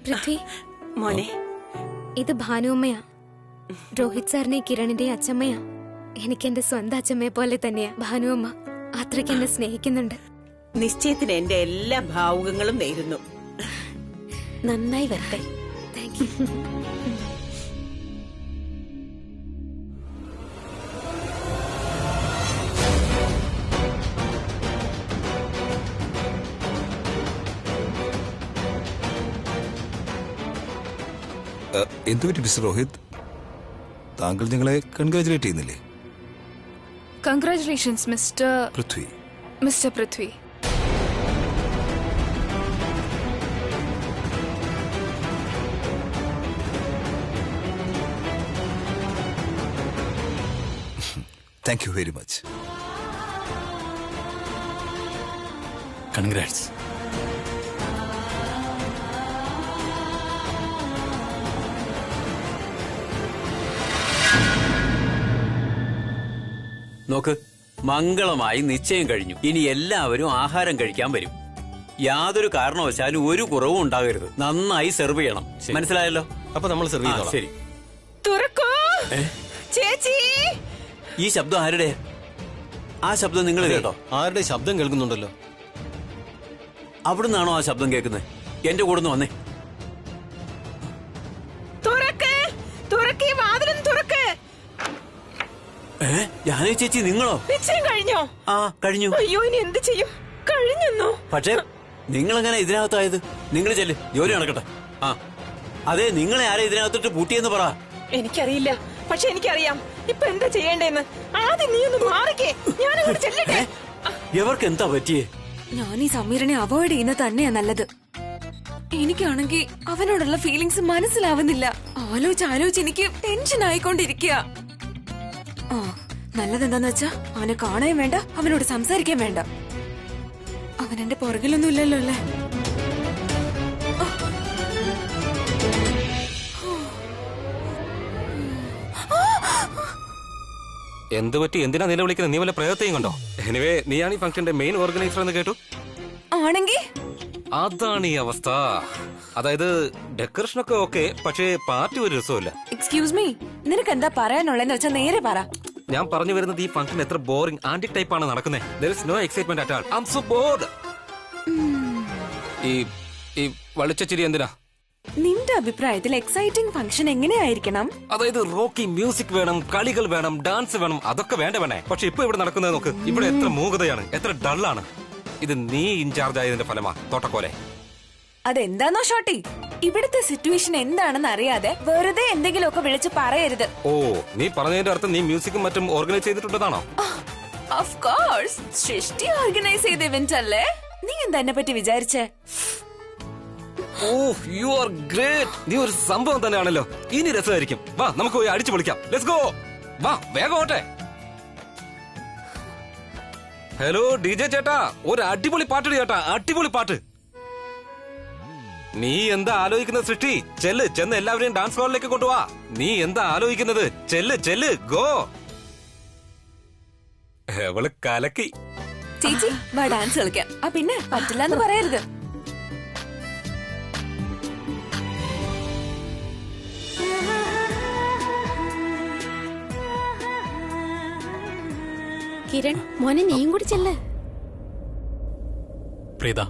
പൃഥ്വി മോനെ, ഇത് ഭാനുമ്മയാ. രോഹിത് സാറിനെ കിരണിന്റെ അച്ഛമ്മയാ. എനിക്ക് എന്റെ സ്വന്തം അച്ഛമ്മയെ പോലെ തന്നെയാ ഭാനുമ്മ. അത്രയ്ക്ക് എന്നെ സ്നേഹിക്കുന്നുണ്ട്. നിശ്ചയത്തിന് എന്റെ എല്ലാ ഭാവുകങ്ങളും നേരുന്നു. നന്നായി വരട്ടെ. Thank you. എന്തുപറ്റി മിസ്റ്റർ രോഹിത്? താങ്കൾ ഞങ്ങളെ കൺഗ്രാജുലേറ്റ് ചെയ്യുന്നില്ലേ? Congratulations mister Prithvi. Mister Prithvi. Thank you very much. Congrats. നോക്ക്, മംഗളമായി നിശ്ചയം കഴിഞ്ഞു. ഇനി എല്ലാവരും ആഹാരം കഴിക്കാൻ വരും. യാതൊരു കാരണവശാലും ഒരു കുറവും ഉണ്ടാകരുത്. നന്നായി സെർവ് ചെയ്യണം. മനസ്സിലായല്ലോ? അപ്പൊ നമ്മൾ സെർവ് ചെയ്തോളാം. ശരി. തുറക്കൂ ചേച്ചി. ഈ ശബ്ദം ആരുടെ? ആ ശബ്ദം നിങ്ങൾ കേട്ടോ? ആരുടെ ശബ്ദം കേൾക്കുന്നുണ്ടല്ലോ? അവിടുന്നാണോ ആ ശബ്ദം കേൾക്കുന്നത്? എന്റെ കൂടെ നിന്ന് വന്നേ. തുറക്ക്, തുറക്ക്, വാതിലും തുറക്ക്. ജാനകി ചേച്ചി, നിങ്ങളോ? നിശ്ചയം കഴിഞ്ഞോ? ആ, കഴിഞ്ഞു. അയ്യോ, ഇനി എന്ത് ചെയ്യും? കഴിഞ്ഞെന്നോ? പക്ഷേ നിങ്ങൾ എങ്ങനെ ഇതിനകത്തായത്? നിങ്ങൾ ചെല്ല്, ജോലി നടക്കട്ടെ. ആ, അതെ, നിങ്ങളെ ആരെ ഇതിനകത്തോട്ട് പൂട്ടിയെന്ന് പറ. എനിക്കറിയില്ല, പക്ഷെ എനിക്കറിയാം ഇപ്പൊ എന്താ ചെയ്യേണ്ടെന്ന്. ആദ്യം നീ ഒന്ന് മാറിക്കേ, ഞാനങ്ങോട്ട് ചെല്ലട്ടെ. എവർക്ക് എന്താ പറ്റിയേ? ഞാൻ ഈ സമീറിനെ അവോയ്ഡ് ചെയ്യുന്നത് തന്നെയാ നല്ലത്. എനിക്കാണെങ്കിൽ അവനോടുള്ള ഫീലിങ്സ് മനസ്സിലാവുന്നില്ല. ആലോചിച്ച് എനിക്ക് ടെൻഷൻ ആയിക്കൊണ്ടിരിക്കുക. ആ, നല്ലതെന്താന്ന് വെച്ചാ അവനെ കാണാൻ വേണ്ട, അവനോട് സംസാരിക്കാൻ വേണ്ട. അവൻ എന്റെ പുറകിലൊന്നും ഇല്ലല്ലോ അല്ലേ? എന്ത് പറ്റി? എന്തിനാ നിലവിളിക്കുന്നത്? നീ വല്ല പ്രയത്നം കണ്ടോ? എനിവേ, നീയാണ് ഈ ഫംഗ്ഷന്റെ മെയിൻ ഓർഗനൈസർ എന്ന് കേട്ടു. ആണെങ്കി അതാണ് ഈ അവസ്ഥ. അതായത് ഡെക്കറേഷനൊക്കെ ഓക്കെ, പക്ഷേ പാർട്ടി ഒരു രസമില്ല. എക്സ്ക്യൂസ് മീ, നിനക്ക് എന്താ പറയാനുള്ളതെന്ന് വെച്ചാൽ നേരെ പറ. ഞാൻ പറഞ്ഞു വരുന്നത് ഈ ഫംഗ്ഷൻ എത്ര ബോറിംഗ് ആന്റിക് ടൈപ്പ് ആണ് നടക്കുന്നത്. There is no excitement at all. I'm so bored. ഈ വളിച്ചിരി എന്തിനാ? നിന്റെ അഭിപ്രായത്തിൽ എക്സൈറ്റിംഗ് ഫംഗ്ഷൻ എങ്ങനെയായിരിക്കണം? അതായത് റോക്കി മ്യൂസിക് വേണം, കളികൾ വേണം, ഡാൻസ് വേണം, അതൊക്കെ വേണേ. പക്ഷെ ഇപ്പൊ ഇവിടെ നടക്കുന്നത് നോക്ക്. ഇവിടെ എത്ര മൂകതയാണ്, എത്ര ഡള്ളാണ്. ഇത് നീ ഇൻചാർജ് ആയതിന്റെ ഫലമാ തോട്ടക്കോലെ. അതെന്താന്നോ ഷോട്ടി, ഇവിടുത്തെ സിറ്റുവേഷൻ എന്താണെന്ന് അറിയാതെ വെറുതെ എന്തെങ്കിലുമൊക്കെ വിളിച്ച് പറയരുത്. ഓ, നീ പറഞ്ഞതിന്റെ അർത്ഥം നീ മ്യൂസിക്കും മറ്റും ഓർഗനൈസ് ചെയ്തിട്ടുള്ളതാണോ? ഓഫ് കോഴ്സ്, സൃഷ്ടി ഓർഗനൈസ് ചെയ്ത ഇവന്റ് അല്ലേ. നീ എന്താ എന്നെ പറ്റി വിചാരിച്ചേ? ഓ, യു ആർ ഗ്രേറ്റ്. നീ ഒരു സംഭവം തന്നെയാണല്ലോ. ഇനി രസമായിരിക്കും. വാ, നമുക്ക് പോയി അടിച്ചു പൊളിക്കാം. Let's go. വാ, വേഗം ഓട്ടെ. ഹലോ DJ ചേട്ടാ, ഒരു അടിപൊളി പാട്ട് ചേട്ടാ, അടിപൊളി പാട്ട്. നീ എന്താ ആലോചിക്കുന്നത് സൃഷ്ടി? ചെന്ന് എല്ലാവരെയും ഡാൻസ് ഹോളിലേക്ക് കൊണ്ടുപോവാ. നീ എന്താ ആലോചിക്കുന്നത്? ചെല്ല് ഗോ. അവള് കലക്കി. ചേച്ചി വാ, ഡാൻസ് കളിക്കാം. ആ പിന്നെ പറ്റില്ല എന്ന് പറയരുത്. കിരൺ മോനെ, നീയും കൂടി ചെല്ല്. പ്രീത,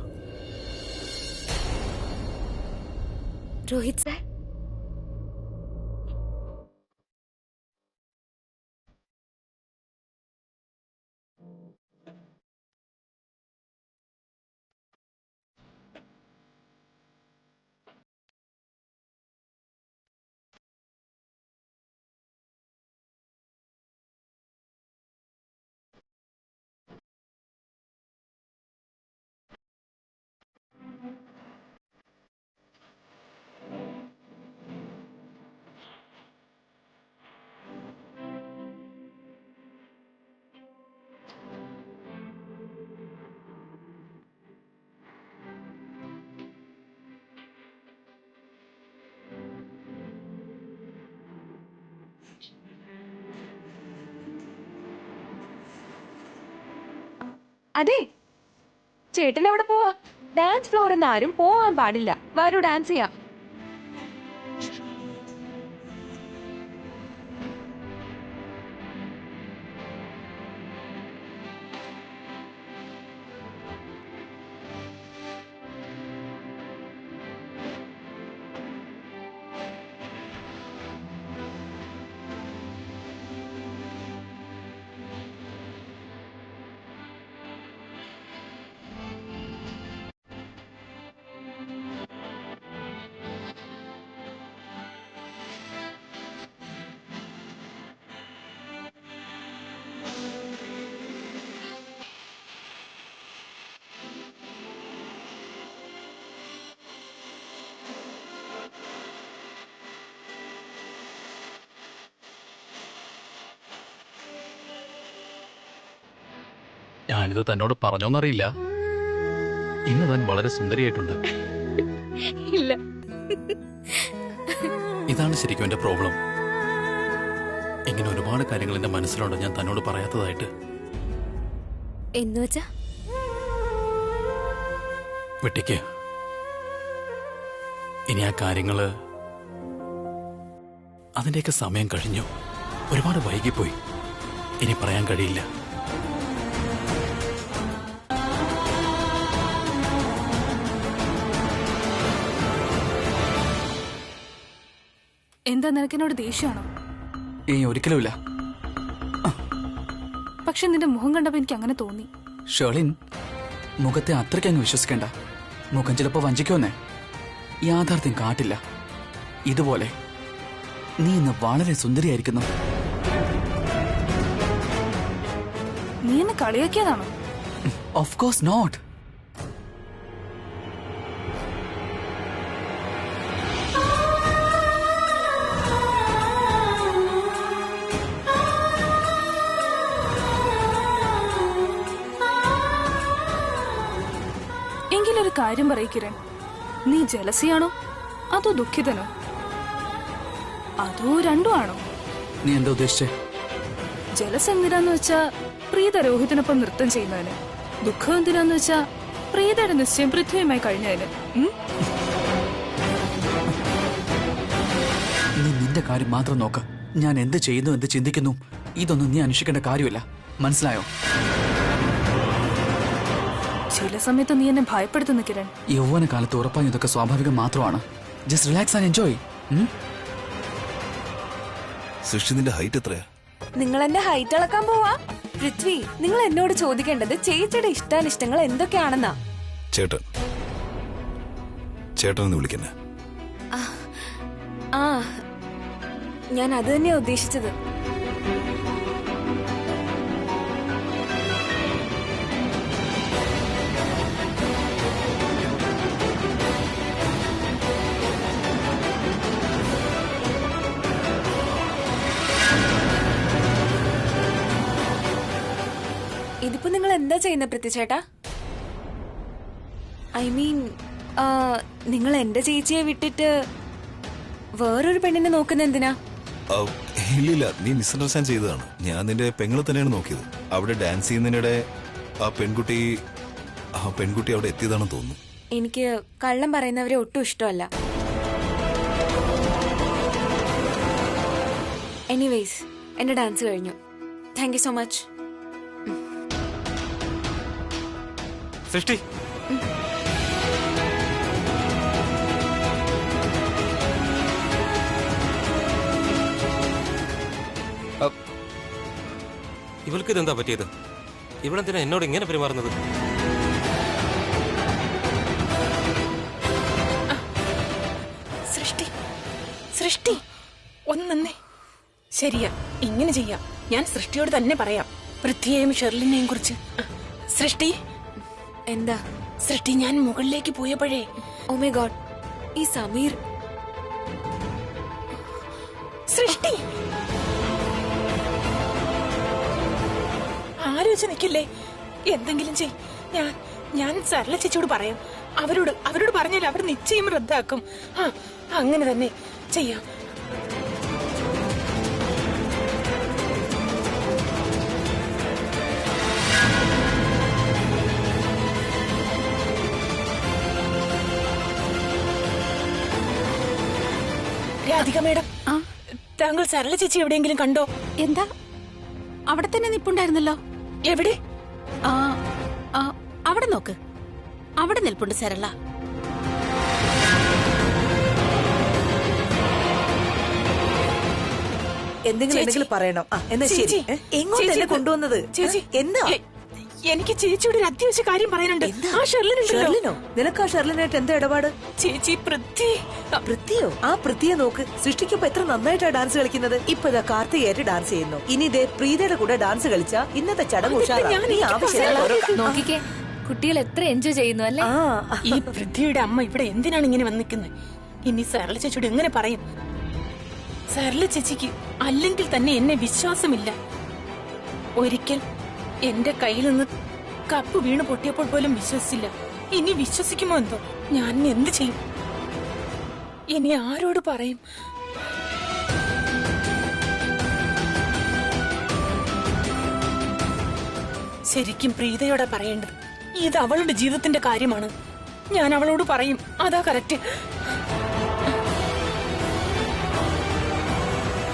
രോഹിത് സാർ, അതെ, ചേട്ടൻ എവിടെ പോവാ? ഡാൻസ് ഫ്ലോറിൽ നിന്ന് ആരും പോവാൻ പാടില്ല. വരൂ, ഡാൻസ് ചെയ്യാം. ഞാനിത് തന്നോട് പറഞ്ഞോന്നറിയില്ല, ഇന്ന് താൻ വളരെ സുന്ദരിയായിട്ടുണ്ട്. ഇല്ല. ഇതാണ് ശരിക്കും എന്റെ പ്രോബ്ലം. ഇങ്ങനെ ഒരുപാട് കാര്യങ്ങൾ എന്റെ മനസ്സിലുണ്ട് ഞാൻ തന്നോട് പറയാത്തതായിട്ട്. എന്നുവെച്ചാ വെട്ടിക്ക് ഇനി ആ കാര്യങ്ങള് അതിന്റെയൊക്കെ സമയം കഴിഞ്ഞു. ഒരുപാട് വൈകിപ്പോയി. ഇനി പറയാൻ കഴിയില്ല. എന്താ നിനക്കെന്നോട് ദേഷ്യമാണോ? ഒരിക്കലുമില്ല. പക്ഷെ നിന്റെ മുഖം കണ്ടപ്പോ എനിക്ക് അങ്ങനെ തോന്നി. ഷേർലിൻ, മുഖത്തെ അത്രയ്ക്ക് അങ്ങ് വിശ്വസിക്കണ്ട. മുഖം ചിലപ്പോ വഞ്ചിക്കുമെന്നേ. യാഥാർത്ഥ്യം കാട്ടില്ല. ഇതുപോലെ നീ ഇന്ന് വളരെ സുന്ദരിയായിരിക്കുന്നു. നീ എന്നെ കളിയാക്കിയതാണോ? Of course not. എങ്കിലൊരു കാര്യം പറയ് കിരൺ, നീ ജലസിയാണോ അതോ ദുഃഖിതനോ അതോ രണ്ടും ആണോ? നീ എന്താ ഉദ്ദേശിച്ചേ? ജലസ് എന്തിനാന്ന് വെച്ചാ പ്രീത രോഹിത്തിനൊപ്പം നൃത്തം ചെയ്യുന്നതിന്, ദുഃഖം എന്തിനാന്ന് വെച്ചാ പ്രീതയുടെ നിശ്ചയം പൃഥ്വിയുമായി കഴിഞ്ഞതിന്. നീ നിന്റെ കാര്യം മാത്രം നോക്ക്. ഞാൻ എന്ത് ചെയ്യുന്നു, എന്ത് ചിന്തിക്കുന്നു, ഇതൊന്നും നീ അന്വേഷിക്കേണ്ട കാര്യമില്ല. മനസ്സിലായോ? ചില സമയത്ത് നീ എന്നെ ഭയപ്പെടുത്തുന്നു കിരൺ. യൗവന കാലത്ത് ഉറപ്പായും ഇതൊക്കെ സ്വാഭാവികം മാത്രമാണ്. Just relax and enjoy. സൃഷ്ടി, നിന്റെ ഹൈറ്റ് എത്രയാ? നിങ്ങൾ എന്റെ ഹൈറ്റ് അളക്കാൻ പോവാ? പൃഥ്വി, നിങ്ങൾ എന്നോട് ചോദിക്കേണ്ടത് ചേച്ചിയുടെ ഇഷ്ടാനിഷ്ടങ്ങൾ എന്തൊക്കെയാണെന്നാ. ചേട്ടൻ എന്ന് വിളിക്കുന്നേ. ആ, ഞാൻ അത് തന്നെയാ ഉദ്ദേശിച്ചത്. ഇതിപ്പോ നിങ്ങൾ എന്താ ചെയ്യുന്ന പൃഥ്വിചേട്ടാ? ഐ മീൻ, നിങ്ങൾ എന്റെ ചേച്ചിയെ വിട്ടിട്ട് വേറൊരു പെണ്ണിനെ നോക്കുന്ന എന്തിനാ? ഇല്ലില്ല, നീ മിസ്അണ്ടർസ്റ്റാൻഡ് ചെയ്തതാണ്. ഞാൻ നിന്റെ പെങ്ങളെ തന്നെയാണ് നോക്കിയത്. അവിടെ ഡാൻസ് ചെയ്യുന്നതിനിടെ ആ പെൺകുട്ടി അവിടെ എത്തിയതാണെന്ന് തോന്നുന്നു. എനിക്ക് കള്ളം പറയുന്നവരെ ഒട്ടും ഇഷ്ടമല്ല. എനിവേസ്, എന്റെ ഡാൻസ് കഴിഞ്ഞു. Thank you so much. സൃഷ്ടി, ഇവൾക്ക് ഇതെന്താ പറ്റിയത്? ഇവളെന്തിനാ എന്നോട് ഇങ്ങനെ പെരുമാറുന്നത്? സൃഷ്ടി ഒന്നേ. ശരിയാ, ഇങ്ങനെ ചെയ്യാം. ഞാൻ സൃഷ്ടിയോട് തന്നെ പറയാം പൃഥ്വിയെയും ഷെർലിനെയും കുറിച്ച്. സൃഷ്ടി, എന്താ? സൃഷ്ടി, ഞാൻ മുകളിലേക്ക് പോയപ്പോഴേ, ഓ മൈ ഗോഡ്, ഈ സമീർ. സൃഷ്ടി ആലോചിച്ച് നിൽക്കില്ലേ? എന്തെങ്കിലും ചെയ്. ഞാൻ സരള ചേച്ചിയോട് പറയാം. അവരോട് പറഞ്ഞാൽ അവർ നിശ്ചയം റദ്ദാക്കും. അങ്ങനെ തന്നെ ചെയ്യാം. രാധിക മേഡം, താങ്കൾ സരള ചേച്ചി എവിടെയെങ്കിലും കണ്ടോ? എന്താ? അവിടെ തന്നെ നിപ്പുണ്ടായിരുന്നല്ലോ. എവിടെ? അവിടെ നോക്ക്, അവിടെ നിൽപ്പുണ്ട് സരള. എന്തെങ്കിലും പറയണം. എന്നാ ശരി, എങ്ങോട്ട് എന്നെ കൊണ്ടുവന്നത്? ചേച്ചി, എന്താ? എനിക്ക് ചേച്ചിയോട് ഒരു അത്യാവശ്യ കാര്യം പറയാനുണ്ട്. ആ ഷെർലിനോ? നിനക്ക് ആ ഷെർലിനായിട്ട് എന്താ ഇടപാട്? ചേച്ചി, പൃഥ്വിയോ? ആ പൃഥ്വിയെ നോക്ക്. സൃഷ്ടിക്കപ്പോ എത്ര നന്നായിട്ടാ ഡാൻസ് കളിക്കുന്നത്. ഇപ്പൊ ഇതാ കാർത്തികയായിട്ട് ഡാൻസ് ചെയ്യുന്നു. ഇനി ഇതേ പ്രീതയുടെ കൂടെ ഡാൻസ് കളിച്ചാ ഇന്നത്തെ ചടങ്ങ് ഉഷാറാണ്. നോക്കിക്കേ, കുട്ടികൾ എത്ര എൻജോയ് ചെയ്യുന്നു അല്ലേ? ഈ പൃഥ്വിയുടെ അമ്മ ഇവിടെ എന്തിനാണ് ഇങ്ങനെ വന്നിക്കുന്നത്? ഇനി സരള ചേച്ചിയോട് എങ്ങനെ പറയും? സരള ചേച്ചിക്ക് അല്ലെങ്കിൽ തന്നെ എന്നെ വിശ്വാസമില്ല. ഒരിക്കൽ എന്റെ കയ്യിൽ നിന്ന് കപ്പ് വീണ് പൊട്ടിയപ്പോൾ പോലും വിശ്വസിച്ചില്ല. ഇനി വിശ്വസിക്കുമോ എന്തോ? ഞാൻ ഇനി എന്ത് ചെയ്യും? ഇനി ആരോട് പറയും? ശരിക്കും പ്രീതയോടെ പറയേണ്ടത്. ഇത് അവളുടെ ജീവിതത്തിന്റെ കാര്യമാണ്. ഞാൻ അവളോട് പറയും. അതാ കറക്റ്റ്.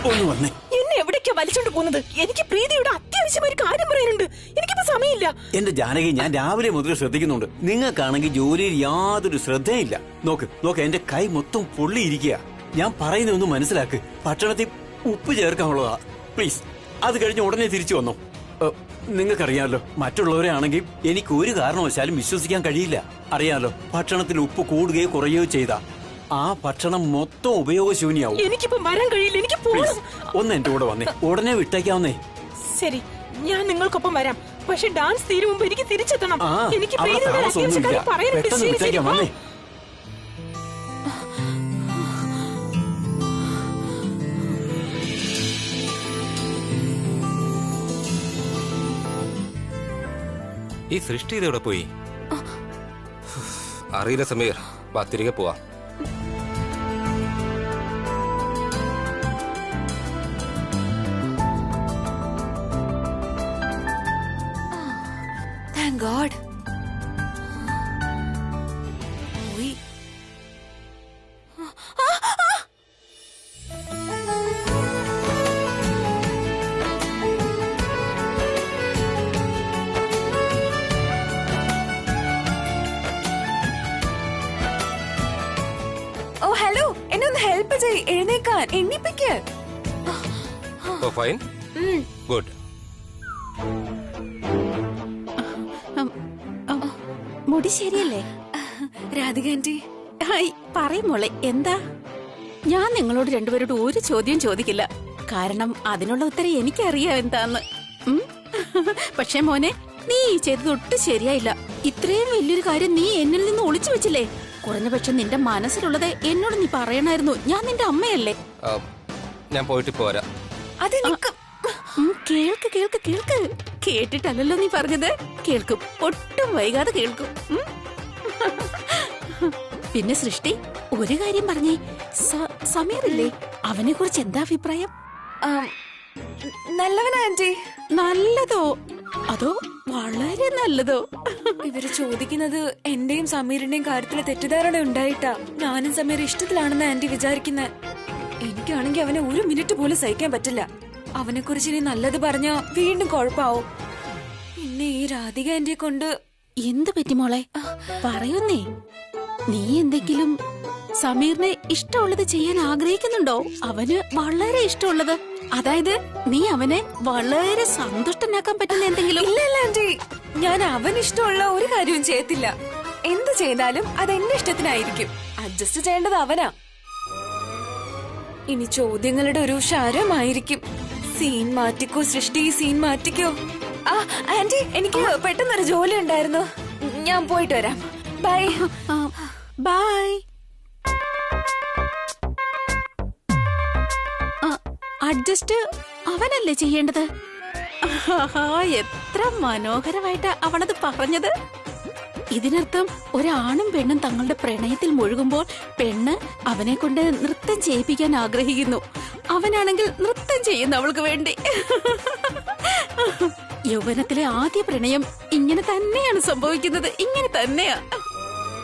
ഒന്ന് വന്നേ. എന്നെ എവിടേക്കാ വലിച്ചോണ്ട് പോകുന്നത്? എനിക്ക് പ്രീതിയുടെ അത്യാവശ്യം ഒരു കാര്യം പറയാനുണ്ട്. എനിക്കിപ്പോ സമയമില്ല. എന്റെ ജാനകി, ഞാൻ രാവിലെ മുതൽ ശ്രദ്ധിക്കുന്നുണ്ട്. നിങ്ങൾക്കാണെങ്കിൽ ജോലിയിൽ യാതൊരു ശ്രദ്ധയില്ല. നോക്ക് എന്റെ കൈ മൊത്തം പൊള്ളിയിരിക്കുക. ഞാൻ പറയുന്നതൊന്ന് മനസ്സിലാക്ക്. ഭക്ഷണത്തിൽ ഉപ്പ് ചേർക്കാനുള്ളതാ. പ്ലീസ്, അത് കഴിഞ്ഞ് ഉടനെ തിരിച്ചു വന്നോ. നിങ്ങൾക്കറിയാമല്ലോ, മറ്റുള്ളവരെ ആണെങ്കിൽ എനിക്ക് ഒരു കാരണവശാലും വിശ്വസിക്കാൻ കഴിയില്ല. അറിയാലോ, ഭക്ഷണത്തിൽ ഉപ്പ് കൂടുകയോ കുറയുകയോ ചെയ്താ ആ ഭക്ഷണം മൊത്തം ഉപയോഗശൂന്യാവും. എനിക്കിപ്പോ വരാൻ കഴിയില്ല. എനിക്ക് ഒന്ന് എന്റെ കൂടെ വന്നേ. ഉടനെ വിട്ടേക്കാവുന്നേ. ശരി, ഞാൻ നിങ്ങൾക്കൊപ്പം വരാം. പക്ഷെ ഡാൻസ് തീരും മുമ്പ് എനിക്ക് തിരിച്ചെത്തണം. എനിക്ക് പറയാനുണ്ട്. വന്നേ. ഈ സൃഷ്ടി ഇതെവിടെ പോയി? അറിയില്ല സമീർ. വാ, തിരികെ പോവാ. Thank God. പോയി. ഓ ഹലോ, എന്നെ ഒന്ന് ഹെൽപ്പ് ചെയ്യ്. എഴുന്നേക്കാൻ എണ്ണിപ്പിക്ക്. Fine, good. മുടി ശരിയല്ലേ രാധിക ആന്റി? ഹായ്, പറയും മോളെ. എന്താ? ഞാൻ നിങ്ങളോട് രണ്ടുപേരോട് ഒരു ചോദ്യം ചോദിക്കില്ല. കാരണം അതിനുള്ള ഉത്തരം എനിക്കറിയാം എന്താന്ന്. പക്ഷെ മോനെ, നീ ചെയ്തത് ഒട്ടും ശരിയായില്ല. ഇത്രയും വലിയൊരു കാര്യം നീ എന്നിൽ നിന്ന് ഒളിച്ചു വെച്ചില്ലേ? കുറഞ്ഞപക്ഷം നിന്റെ മനസ്സിലുള്ളത് എന്നോട് നീ പറയണായിരുന്നു. ഞാൻ നിന്റെ അമ്മയല്ലേ? ഞാൻ പോയിട്ട് പോരാ. അത് കേൾക്ക് കേൾക്ക് കേൾക്ക്. കേട്ടിട്ടല്ലല്ലോ നീ പറഞ്ഞത്. കേൾക്കും, ഒട്ടും വൈകാതെ കേൾക്കും. പിന്നെ സൃഷ്ടി, ഒരു കാര്യം പറഞ്ഞേ. സമീറില്ലേ, അവനെ കുറിച്ച് എന്താ അഭിപ്രായം? നല്ലവനാ ആന്റി. നല്ലതോ അതോ വളരെ നല്ലതോ? ഇവര് ചോദിക്കുന്നത് എന്റെയും സമീറിന്റെയും കാര്യത്തില് തെറ്റിദ്ധാരണ ഉണ്ടായിട്ടാ. ഞാനും സമീർ ഇഷ്ടത്തിലാണെന്ന് ആന്റി വിചാരിക്കുന്നത്. എനിക്കാണെങ്കിൽ അവനെ ഒരു മിനിറ്റ് പോലും സഹിക്കാൻ പറ്റില്ല. അവനെ കുറിച്ച് ഇനി നല്ലത് പറഞ്ഞാ വീണ്ടും കുഴപ്പാവും. പിന്നെ ഈ രാധിക ആന്റിയെ കൊണ്ട് എന്ത് പറ്റി മോളെ? പറയുന്നേ. നീ എന്തെങ്കിലും സമീറിനെ ഇഷ്ടമുള്ളത് ചെയ്യാൻ ആഗ്രഹിക്കുന്നുണ്ടോ? അവന് വളരെ ഇഷ്ടമുള്ളത്, അതായത് നീ അവനെ വളരെ സന്തുഷ്ടനാക്കാൻ പറ്റുന്ന എന്തെങ്കിലും? ഇല്ല ആന്റി, ഞാൻ അവന് ഇഷ്ടമുള്ള ഒരു കാര്യവും ചെയ്യത്തില്ല. എന്ത് ചെയ്താലും അത് എന്റെ ഇഷ്ടത്തിനായിരിക്കും. അഡ്ജസ്റ്റ് ചെയ്യേണ്ടത് അവനാ. ഇനി ചോദ്യങ്ങളുടെ ഒരു ശരമായിരിക്കും. സീൻ മാറ്റിക്കോ സൃഷ്ടി, സീൻ മാറ്റിക്കോ. ആ ആന്റി, എനിക്ക് പെട്ടെന്നൊരു ജോലി ഉണ്ടായിരുന്നു. ഞാൻ പോയിട്ട് വരാം. ബൈ. ബൈ. അഡ്ജസ്റ്റ് അവനല്ലേ ചെയ്യേണ്ടത്? എത്ര മനോഹരമായിട്ടാ അവനത് പറഞ്ഞത്. ഇതിനർത്ഥം ഒരാണും പെണ്ണും തങ്ങളുടെ പ്രണയത്തിൽ മുഴുകുമ്പോൾ പെണ്ണ് അവനെ കൊണ്ട് നൃത്തം ചെയ്യിപ്പിക്കാൻ ആഗ്രഹിക്കുന്നു. അവനാണെങ്കിൽ നൃത്തം ചെയ്യുന്നു അവൾക്ക് വേണ്ടി. യൗവനത്തിലെ ആദ്യ പ്രണയം ഇങ്ങനെ തന്നെയാണ് സംഭവിക്കുന്നത്. ഇങ്ങനെ തന്നെയാ.